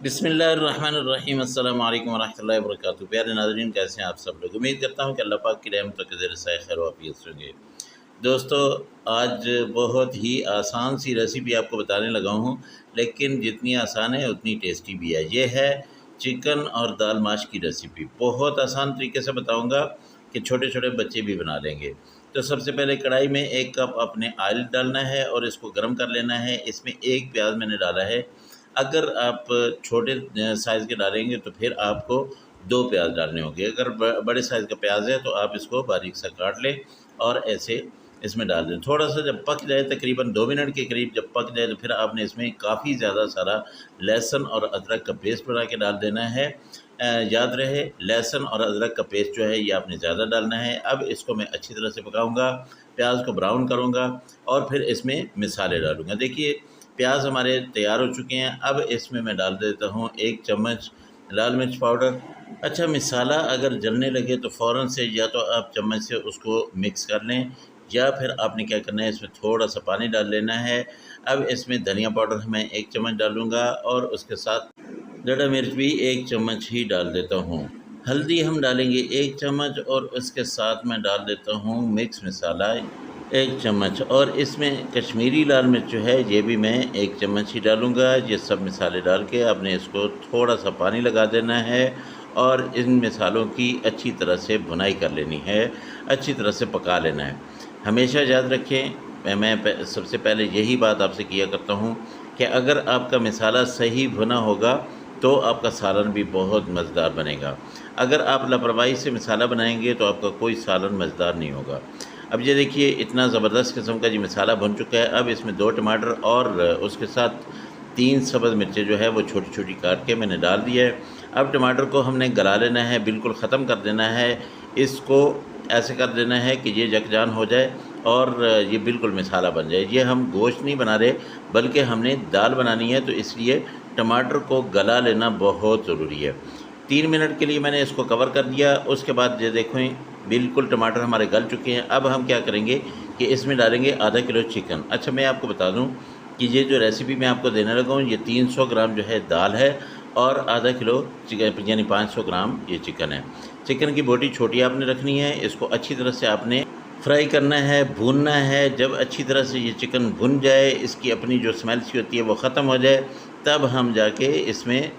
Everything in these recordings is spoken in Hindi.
बिस्मिल्लाहिर्रहमानिर्रहीम अस्सलामु अलैकुम वरहमतुल्लाहि वबरकातुहू। प्यारे नाज़रीन, कैसे हैं आप सब लोग। उम्मीद करता हूँ कि अल्लाह पाक की रहमतों के ज़रिए से खैर वाफ़ियत से होंगे। दोस्तों, आज बहुत ही आसान सी रेसिपी आपको बताने लगा हूँ, लेकिन जितनी आसान है उतनी टेस्टी भी है। ये है चिकन और दाल माश की रेसिपी। बहुत आसान तरीके से बताऊँगा कि छोटे-छोटे बच्चे भी बना लेंगे। तो सबसे पहले कढ़ाई में 1 कप आपने ऑयल डालना है और इसको गर्म कर लेना है। इसमें 1 प्याज मैंने डाला है। अगर आप छोटे साइज़ के डालेंगे तो फिर आपको 2 प्याज डालने होंगे। अगर बड़े साइज़ का प्याज है तो आप इसको बारीक सा काट लें और ऐसे इसमें डाल दें। थोड़ा-सा जब पक जाए, तकरीबन 2 मिनट के करीब जब पक जाए, तो फिर आपने इसमें काफ़ी ज़्यादा सारा लहसुन और अदरक का पेस्ट बना के डाल देना है। याद रहे, लहसुन और अदरक का पेस्ट जो है ये आपने ज़्यादा डालना है। अब इसको मैं अच्छी तरह से पकाऊँगा, प्याज को ब्राउन करूँगा और फिर इसमें मसाले डालूँगा। देखिए, प्याज हमारे तैयार हो चुके हैं। अब इसमें मैं डाल देता हूँ 1 चम्मच लाल मिर्च पाउडर। अच्छा, मसाला अगर जलने लगे तो फ़ौरन से या तो आप चम्मच से उसको मिक्स कर लें, या फिर आपने क्या करना है, इसमें थोड़ा-सा पानी डाल लेना है। अब इसमें धनिया पाउडर मैं 1 चम्मच डालूँगा और उसके साथ डंडा मिर्च भी 1 चम्मच ही डाल देता हूँ। हल्दी हम डालेंगे 1 चम्मच और उसके साथ मैं डाल देता हूँ मिक्स मसाला 1 चम्मच, और इसमें कश्मीरी लाल मिर्च जो है ये भी मैं 1 चम्मच ही डालूँगा। ये सब मसाले डाल के आपने इसको थोड़ा-सा पानी लगा देना है और इन मसालों की अच्छी तरह से भुनाई कर लेनी है, अच्छी तरह से पका लेना है। हमेशा याद रखें, मैं सबसे पहले यही बात आपसे किया करता हूँ कि अगर आपका मसाला सही भुना होगा तो आपका सालन भी बहुत मज़ेदार बनेगा। अगर आप लापरवाही से मसाला बनाएँगे तो आपका कोई सालन मज़ेदार नहीं होगा। अब ये देखिए, इतना ज़बरदस्त किस्म का ये मसाला बन चुका है। अब इसमें 2 टमाटर और उसके साथ 3 सब्ज़ मिर्चें जो है वो छोटी-छोटी काट के मैंने डाल दिया है। अब टमाटर को हमने गला लेना है, बिल्कुल ख़त्म कर देना है। इसको ऐसे कर देना है कि ये यकजान हो जाए और ये बिल्कुल मसाला बन जाए। ये हम गोश्त नहीं बना रहे, बल्कि हमने दाल बनानी है, तो इसलिए टमाटर को गला लेना बहुत ज़रूरी है। 3 मिनट के लिए मैंने इसको कवर कर दिया। उसके बाद ये देखें, बिल्कुल टमाटर हमारे गल चुके हैं। अब हम क्या करेंगे कि इसमें डालेंगे आधा किलो चिकन। अच्छा, मैं आपको बता दूं कि ये जो रेसिपी मैं आपको देने लगा हूँ, ये 300 ग्राम जो है दाल है और आधा किलो चिकन, यानी 500 ग्राम ये चिकन है। चिकन की बोटी छोटी आपने रखनी है। इसको अच्छी तरह से आपने फ्राई करना है, भूनना है। जब अच्छी तरह से ये चिकन भुन जाए, इसकी अपनी जो स्मेल सी होती है वो ख़त्म हो जाए, तब हम जाके इसमें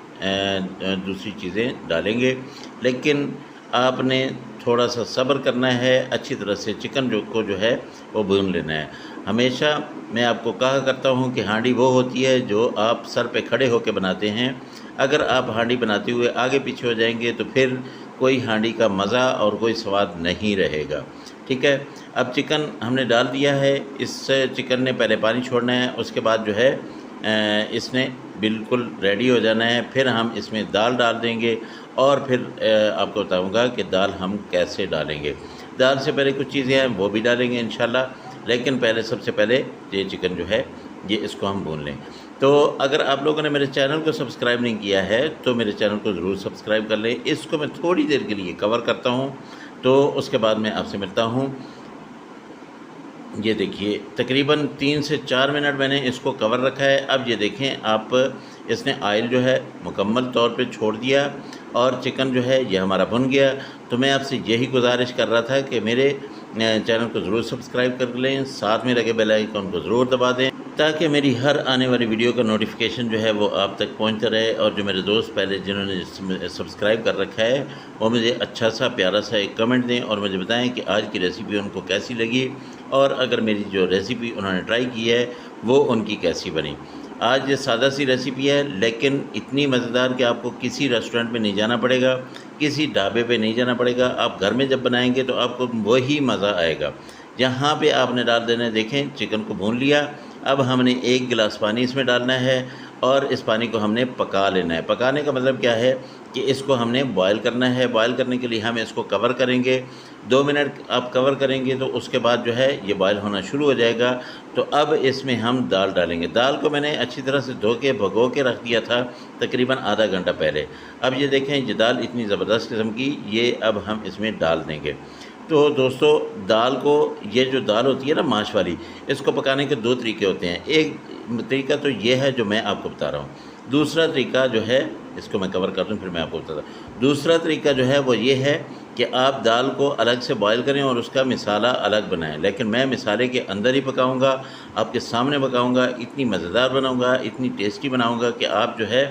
दूसरी चीज़ें डालेंगे। लेकिन आपने थोड़ा-सा सब्र करना है, अच्छी तरह से चिकन जो है वो भून लेना है। हमेशा मैं आपको कहा करता हूँ कि हांडी वो होती है जो आप सर पे खड़े होके बनाते हैं। अगर आप हांडी बनाते हुए आगे पीछे हो जाएंगे तो फिर कोई हांडी का मज़ा और कोई स्वाद नहीं रहेगा। ठीक है, अब चिकन हमने डाल दिया है। इस चिकन ने पहले पानी छोड़ना है, उसके बाद जो है इसने बिल्कुल रेडी हो जाना है। फिर हम इसमें दाल डाल देंगे और फिर आपको बताऊंगा कि दाल हम कैसे डालेंगे। दाल से पहले कुछ चीज़ें हैं वो भी डालेंगे इंशाल्लाह, लेकिन पहले सबसे पहले ये चिकन जो है ये इसको हम भून लें। तो अगर आप लोगों ने मेरे चैनल को सब्सक्राइब नहीं किया है तो मेरे चैनल को ज़रूर सब्सक्राइब कर लें। इसको मैं थोड़ी देर के लिए कवर करता हूँ, तो उसके बाद मैं आपसे मिलता हूँ। ये देखिए, तकरीबन 3 से 4 मिनट मैंने इसको कवर रखा है। अब ये देखें आप, इसने ऑयल जो है मुकम्मल तौर पे छोड़ दिया और चिकन जो है ये हमारा भुन गया। तो मैं आपसे यही गुजारिश कर रहा था कि मेरे चैनल को ज़रूर सब्सक्राइब कर लें, साथ में लगे बेल आइकन को ज़रूर दबा दें, ताकि मेरी हर आने वाली वीडियो का नोटिफिकेशन जो है वो आप तक पहुंचता रहे। और जो मेरे दोस्त पहले जिन्होंने सब्सक्राइब कर रखा है वो मुझे अच्छा सा प्यारा सा एक कमेंट दें और मुझे बताएं कि आज की रेसिपी उनको कैसी लगी, और अगर मेरी जो रेसिपी उन्होंने ट्राई की है वो उनकी कैसी बनी। आज ये सादा सी रेसिपी है, लेकिन इतनी मज़ेदार कि आपको किसी रेस्टोरेंट में नहीं जाना पड़ेगा, किसी ढाबे पे नहीं जाना पड़ेगा। आप घर में जब बनाएंगे तो आपको वही मज़ा आएगा। यहाँ पे आपने डाल देना है, देखें चिकन को भून लिया। अब हमने 1 गिलास पानी इसमें डालना है और इस पानी को हमने पका लेना है। पकाने का मतलब क्या है कि इसको हमने बॉयल करना है। बॉयल करने के लिए हम इसको कवर करेंगे। 2 मिनट आप कवर करेंगे तो उसके बाद जो है ये बॉयल होना शुरू हो जाएगा। तो अब इसमें हम दाल डालेंगे। दाल को मैंने अच्छी तरह से धो के भिगो के रख दिया था तकरीबन आधा घंटा पहले। अब ये देखें, ये दाल इतनी ज़बरदस्त किस्म की, ये अब हम इसमें डाल देंगे। तो दोस्तों, दाल को, ये जो दाल होती है ना माश वाली, इसको पकाने के 2 तरीके होते हैं। एक तरीका तो ये है जो मैं आपको बता रहा हूँ। दूसरा तरीका जो है, इसको मैं कवर कर दूँ फिर मैं आपको बताता हूँ। दूसरा तरीका जो है वो ये है कि आप दाल को अलग से बॉयल करें और उसका मिसाला अलग बनाएं, लेकिन मैं मिसाले के अंदर ही पकाऊंगा, आपके सामने पकाऊंगा। इतनी मज़ेदार बनाऊंगा, इतनी टेस्टी बनाऊंगा कि आप जो है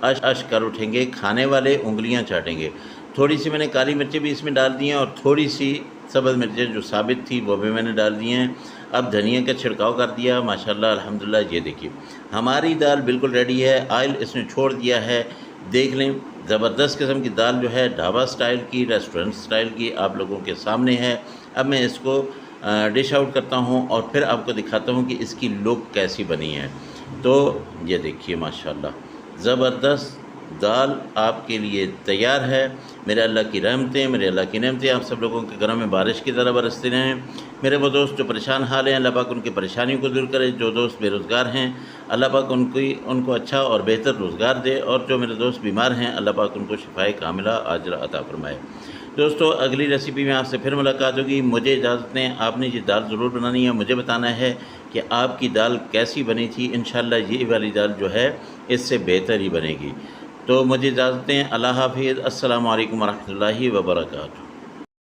अश अश कर उठेंगे, खाने वाले उंगलियां चाटेंगे। थोड़ी सी मैंने काली मिर्चें भी इसमें डाल दी हैं और थोड़ी सी सब्ज़ मिर्चें जो साबित थी वो भी मैंने डाल दी हैं। अब धनिया का छिड़काव कर दिया, माशाल्लाह अल्हम्दुलिल्लाह। ये देखिए हमारी दाल बिल्कुल रेडी है, ऑयल इसने छोड़ दिया है। देख लें, ज़बरदस्त किस्म की दाल जो है ढाबा स्टाइल की, रेस्टोरेंट स्टाइल की आप लोगों के सामने है। अब मैं इसको डिश आउट करता हूँ और फिर आपको दिखाता हूँ कि इसकी लुक कैसी बनी है। तो ये देखिए माशाल्लाह ज़बरदस्त दाल आपके लिए तैयार है। मेरे अल्लाह की रहमतें, मेरे अल्लाह की नेमतें आप सब लोगों के घरों में बारिश की तरह बरसती रहें। मेरे वो दोस्त जो परेशान हाल हैं, अल्लाह पाक उनकी परेशानियों को दूर करे। जो दोस्त बेरोज़गार हैं, अल्लाह पाक उनको अच्छा और बेहतर रोज़गार दे। और जो मेरे दोस्त बीमार हैं, अल्लाह पाक उनको शिफाए कामिला आजिला अता फरमाए। दोस्तों अगली रेसिपी में आपसे फिर मुलाकात होगी। मुझे इजाज़त दें। आपने ये दाल ज़रूर बनानी है, मुझे बताना है कि आपकी दाल कैसी बनी थी। इंशाअल्लाह ये वाली दाल जो है इससे बेहतर ही बनेगी। तो मुझे इजाज़त दें। अल्लाह हाफ़िज़। अस्सलामु अलैकुम वरहमतुल्लाहि वबरकातुहू।